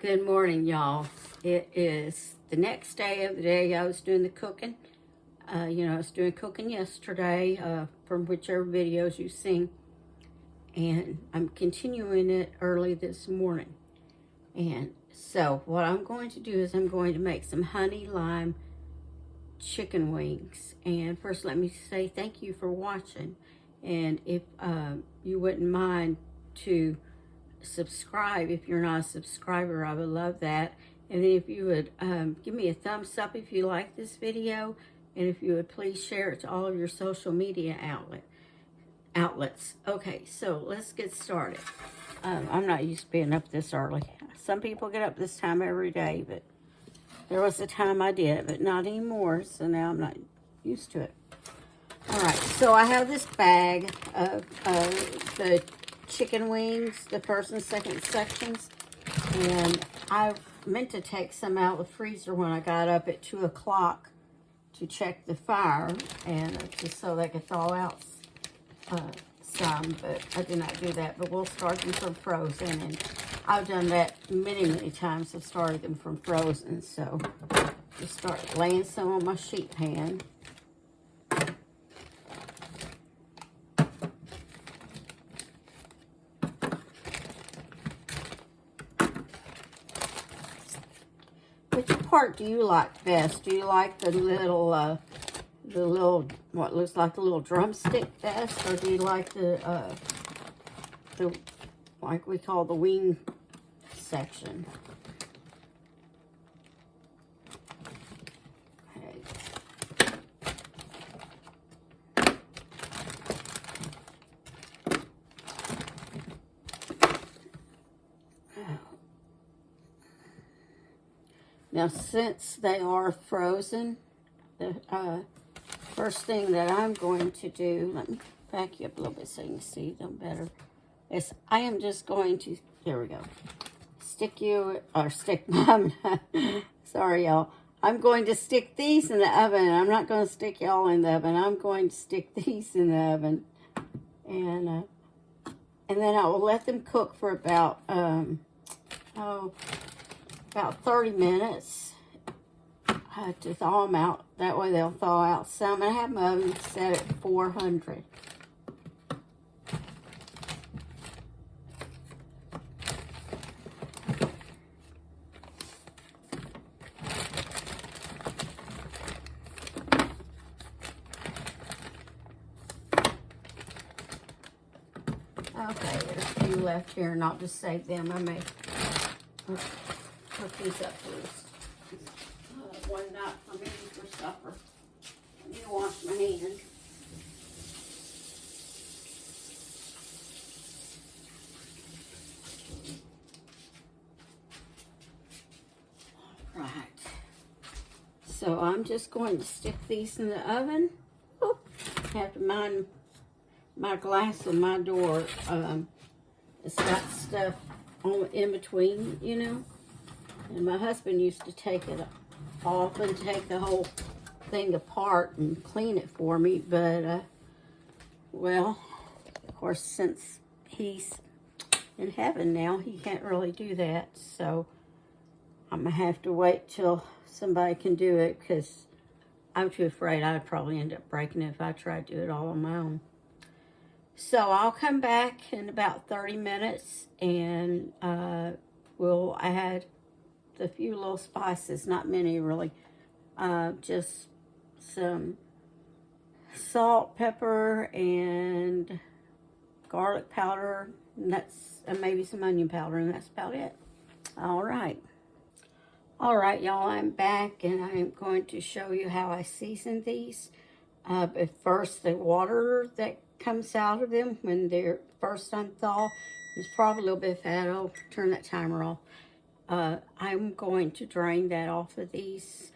Good morning, y'all. It is the next day of the day I was doing the cooking. I was doing cooking yesterday from whichever videos you've seen. And I'm continuing it early this morning. And so what I'm going to do is I'm going to make some honey lime chicken wings. And first let me say thank you for watching. And if you wouldn't mind to subscribe if you're not a subscriber, I would love that. And then if you would give me a thumbs up if you like this video, and if you would please share it to all of your social media outlets. Okay, so let's get started. I'm not used to being up this early. Some people get up this time every day, but there was a time I did, but not anymore, so now I'm not used to it. All right, so I have this bag of the chicken wings, the first and second sections, and I meant to take some out of the freezer when I got up at 2 o'clock to check the fire, and just so they could thaw out some, but I did not do that. But we'll start them from frozen, and I've done that many times. I've started them from frozen, so just start laying some on my sheet pan. Which part do you like best? Do you like the little, what looks like the little drumstick best, or do you like the like we call the wing section? Okay. Now, since they are frozen, the first thing that I'm going to do, let me back you up a little bit so you can see them better, is I am just going to, there we go, sorry y'all, I'm going to stick these in the oven. I'm not going to stick y'all in the oven. I'm going to stick these in the oven, and then I will let them cook for about, about 30 minutes to thaw them out. That way they'll thaw out some. I have my oven set at 400. Okay, there's a few left here, and I'll just save them. I may cook these up first. One night for me for supper. I need to wash my hands. All right. So I'm just going to stick these in the oven. Oh, I have to mind my glass on my door. It's got stuff on in between, you know. And my husband used to take it off and take the whole thing apart and clean it for me, but well, of course, since he's in heaven now, he can't really do that, so I'm gonna have to wait till somebody can do it, because I'm too afraid I'd probably end up breaking it if I tried to do it all on my own. So I'll come back in about 30 minutes, and we'll add a few little spices, not many really, just some salt, pepper, and garlic powder, and maybe some onion powder, and that's about it. All right, y'all, I'm back, and I'm going to show you how I season these. But first, the water that comes out of them when they're first unthaw is probably a little bit fat. I'll turn that timer off. I'm going to drain that off of these,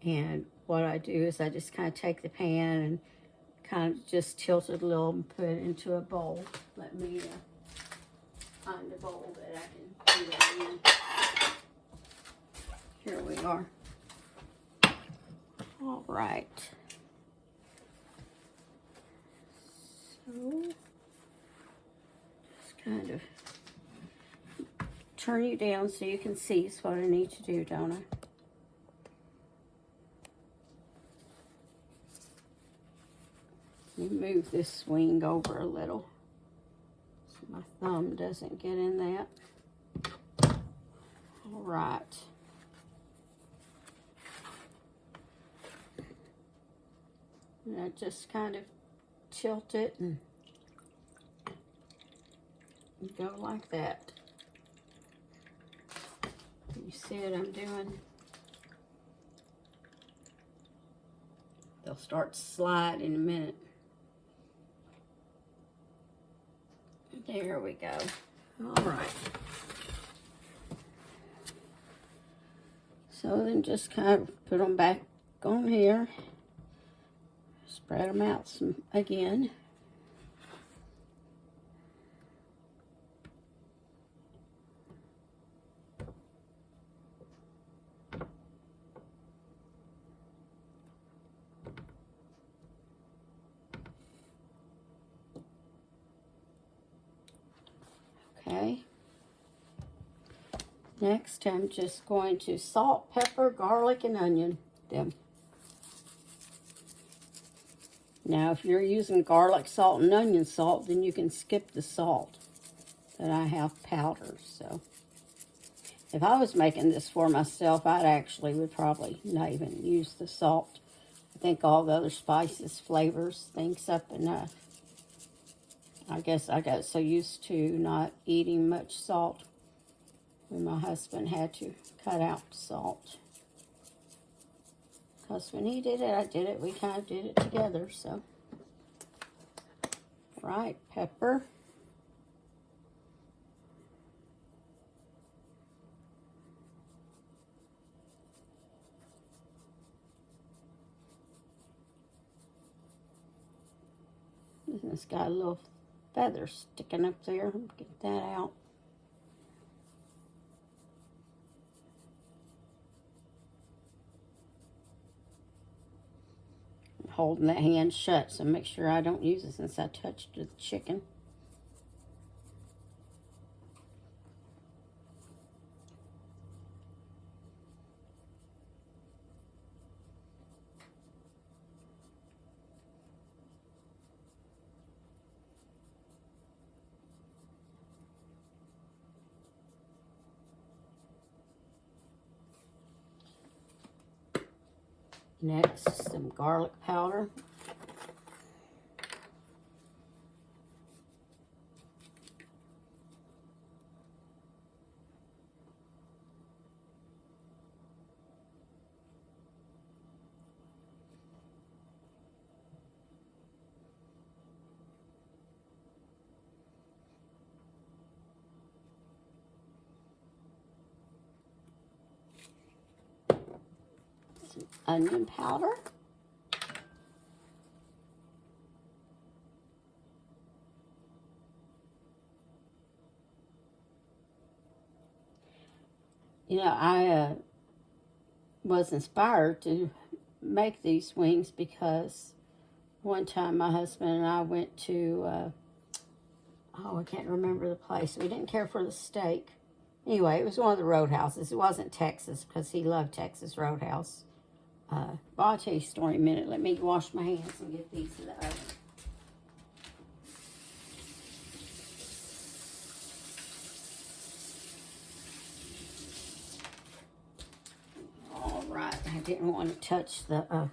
and what I do is I just kind of take the pan and kind of just tilt it a little and put it into a bowl. Let me find a bowl that I can do that in. Here we are. All right. So just kind of turn you down so you can see is what I need to do, don't I? Let me move this swing over a little so my thumb doesn't get in that. All right. And I just kind of tilt it and go like that. You see what I'm doing? They'll start to slide in a minute. There we go. All right. So then just kind of put them back on here. Spread them out some again. Okay. Next, I'm just going to salt, pepper, garlic, and onion them. Now, if you're using garlic salt and onion salt, then you can skip the salt that I have powder. So, if I was making this for myself, I'd actually would probably not even use the salt. I think all the other spices, flavors, things up enough. I guess I got so used to not eating much salt when my husband had to cut out salt. Because when he did it, I did it. We kind of did it together, so. Right, pepper. It's got a little feather sticking up there. Get that out. Holding that hand shut, so make sure I don't use it since I touched the chicken. Next, some garlic powder. Some onion powder. You know, I was inspired to make these wings because one time my husband and I went to, I can't remember the place. We didn't care for the steak. Anyway, it was one of the roadhouses. It wasn't Texas because he loved Texas Roadhouse. Well, I'll tell you a story in a minute. Let me wash my hands and get these in the oven. All right, I didn't want to touch the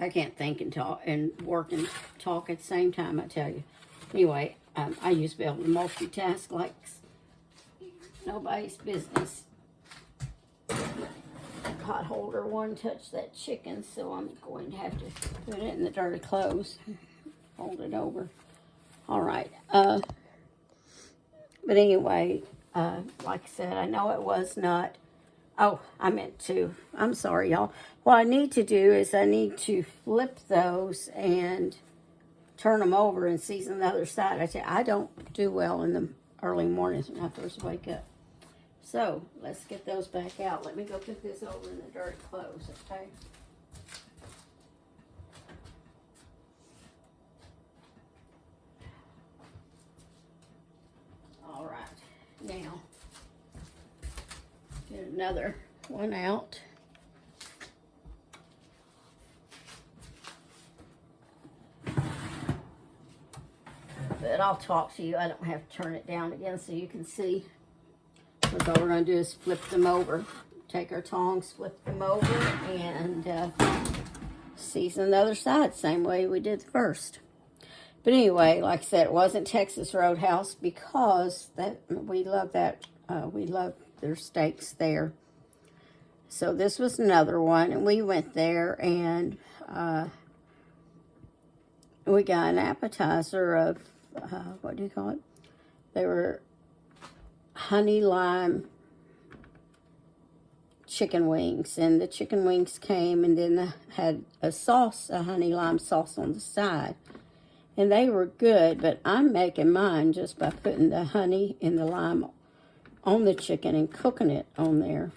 I can't think and talk and work and talk at the same time, I tell you. Anyway, I used to be able to multitask like nobody's business. Pot holder one touched that chicken, so I'm going to have to put it in the dirty clothes. Hold it over. All right. But anyway, like I said, I know it was not. Oh, I meant to. I'm sorry, y'all. What I need to do is I need to flip those and turn them over and season the other side. I tell you, I don't do well in the early mornings when I first wake up. So, let's get those back out. Let me go put this over in the dirty clothes, okay? another one out. But I'll talk to you. I don't have to turn it down again so you can see. Because all we're going to do is flip them over. Take our tongs, flip them over, and season the other side, same way we did the first. But anyway, like I said, it wasn't Texas Roadhouse because we love that. We love their steaks there. So this was another one, and we went there, and we got an appetizer of, what do you call it? They were honey lime chicken wings, and the chicken wings came and then they had a sauce, a honey lime sauce on the side, and they were good. But I'm making mine just by putting the honey and the lime on the chicken and cooking it on there.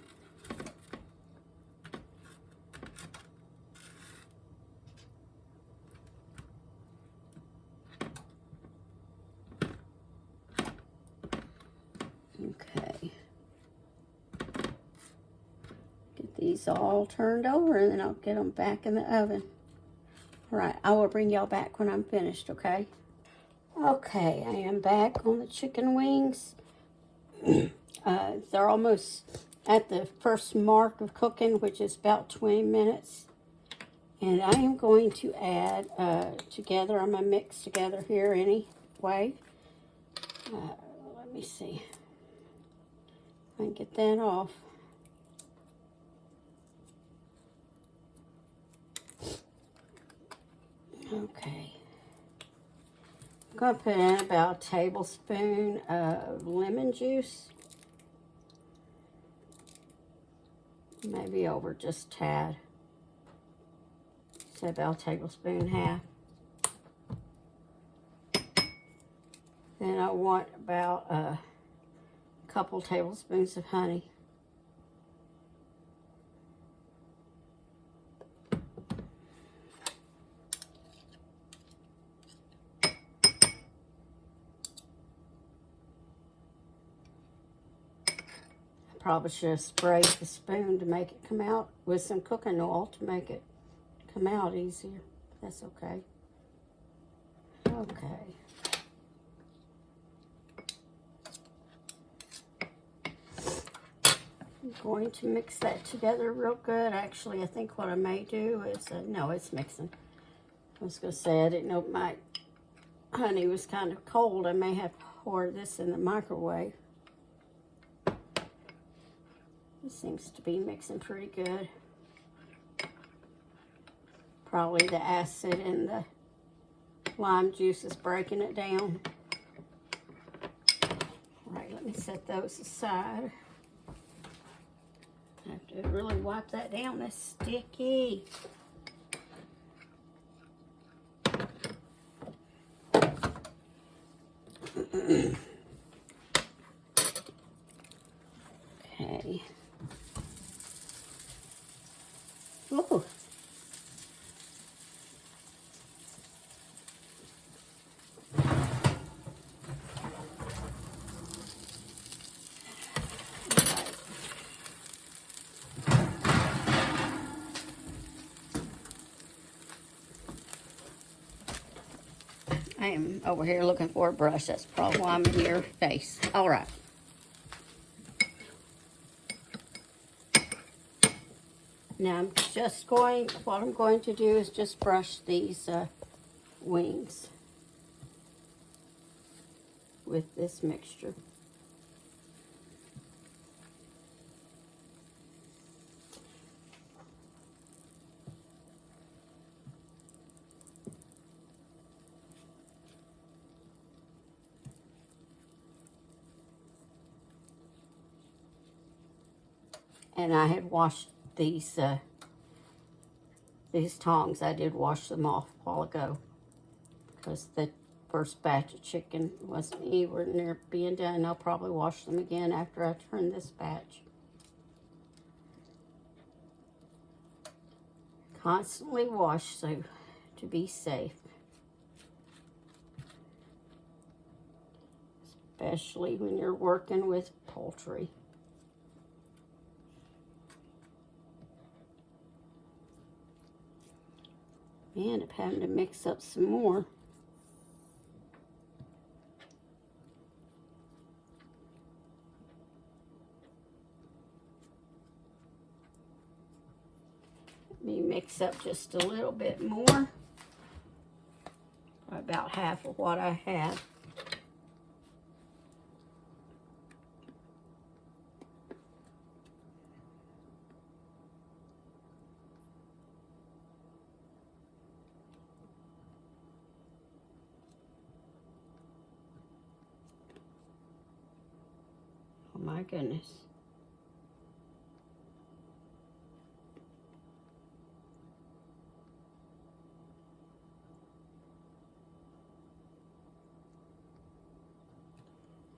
Okay. Get these all turned over, and then I'll get them back in the oven. All right, I will bring y'all back when I'm finished, okay? Okay, I am back on the chicken wings. They're almost at the first mark of cooking, which is about 20 minutes. And I am going to add together, I'm going to mix together here anyway. Let me see. I can get that off. Okay. I'm going to put in about a tablespoon of lemon juice. Maybe over just a tad. Say about a tablespoon and a half. Then I want about a couple tablespoons of honey. Probably should have sprayed the spoon to make it come out with some cooking oil to make it come out easier. That's okay. Okay. I'm going to mix that together real good. Actually, I think what I may do is, no, it's mixing. I was going to say, I didn't know if my honey was kind of cold. I may have to pour this in the microwave. It seems to be mixing pretty good. Probably the acid and the lime juice is breaking it down. All right, let me set those aside. I have to really wipe that down. That's sticky. Okay. Ooh. I am over here looking for a brush. That's probably why I'm in your face. All right. Now I'm just going, what I'm going to do is just brush these wings with this mixture. And I had washed these tongs. I did wash them off a while ago because the first batch of chicken wasn't anywhere near being done. I'll probably wash them again after I turn this batch. Constantly wash so to be safe. Especially when you're working with poultry. end up having to mix up some more. Let me mix up just a little bit more. About half of what I have. Oh my goodness.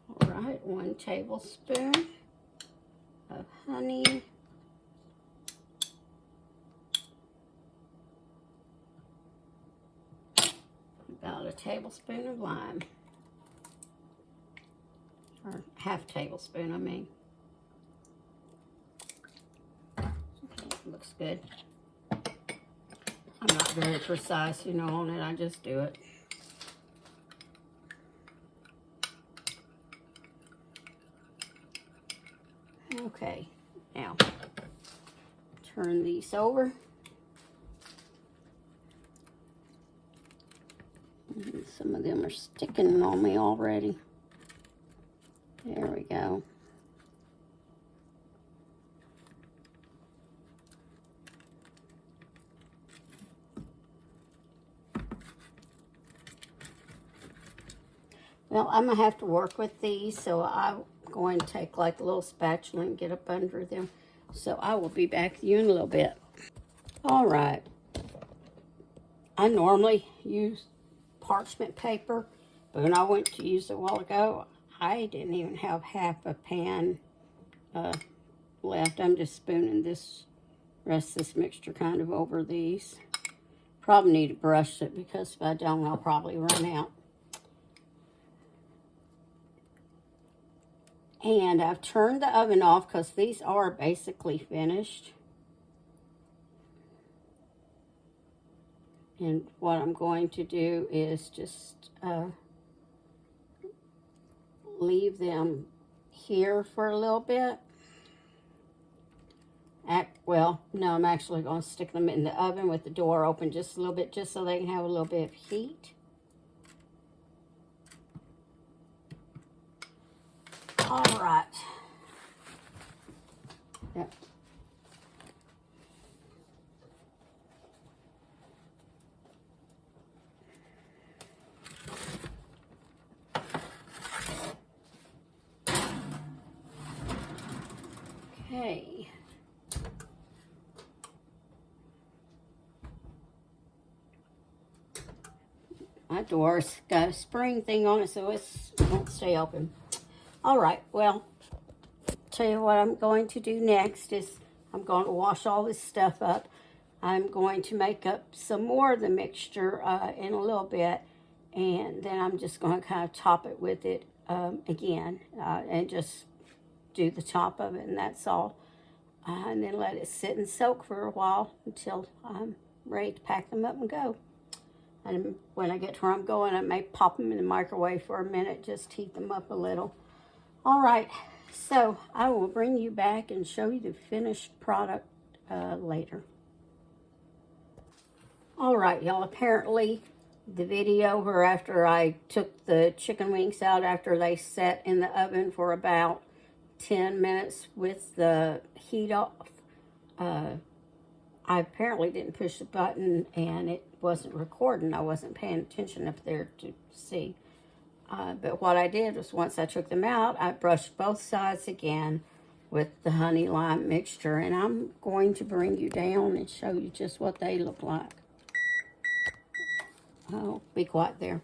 All right, 1 tablespoon of honey. About a tablespoon of lime. Or half tablespoon, I mean. Okay, looks good. I'm not very precise, you know, on it. I just do it. Okay, now turn these over. Some of them are sticking on me already. There we go. Well, I'm going to have to work with these, so I'm going to take like a little spatula and get up under them. So I will be back with you in a little bit. All right. I normally use parchment paper, but when I went to use it a while ago, I didn't even have half a pan left. I'm just spooning this rest of this mixture kind of over these. Probably need to brush it because if I don't, I'll probably run out. And I've turned the oven off because these are basically finished. And what I'm going to do is just leave them here for a little bit. Well, no, I'm actually going to stick them in the oven with the door open just a little bit, just so they can have a little bit of heat. All right. Yep. Okay. My door's got a spring thing on it, so it won't stay open. All right, well, tell you what I'm going to do next is I'm going to wash all this stuff up. I'm going to make up some more of the mixture in a little bit, and then I'm just going to kind of top it with it again and just do the top of it, and that's all. And then let it sit and soak for a while until I'm ready to pack them up and go. And when I get to where I'm going, I may pop them in the microwave for a minute, just heat them up a little. All right, so I will bring you back and show you the finished product later. All right, y'all, apparently the video where after I took the chicken wings out after they set in the oven for about 10 minutes with the heat off, I apparently didn't push the button and it wasn't recording. I wasn't paying attention up there to see. But what I did was once I took them out, I brushed both sides again with the honey lime mixture. And I'm going to bring you down and show you just what they look like. Oh, be quiet there.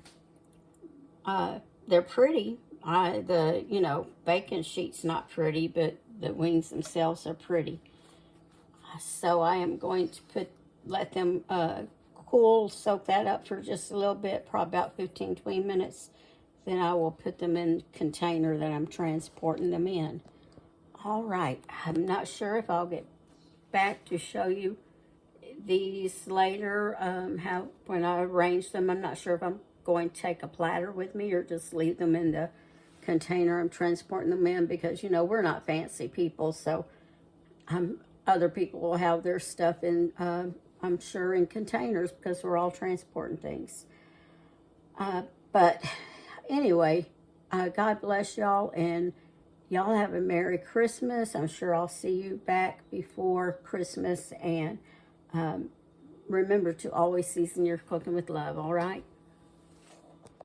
They're pretty. The bacon sheet's not pretty, but the wings themselves are pretty. So I am going to let them cool, soak that up for just a little bit, probably about 15-20 minutes. Then I will put them in the container that I'm transporting them in. All right, I'm not sure if I'll get back to show you these later, when I arrange them. I'm not sure if I'm going to take a platter with me or just leave them in the container I'm transporting them in, because, you know, we're not fancy people, so other people will have their stuff in, I'm sure, in containers, because we're all transporting things. But anyway, God bless y'all, and y'all have a Merry Christmas. I'm sure I'll see you back before Christmas, and remember to always season your cooking with love, all right?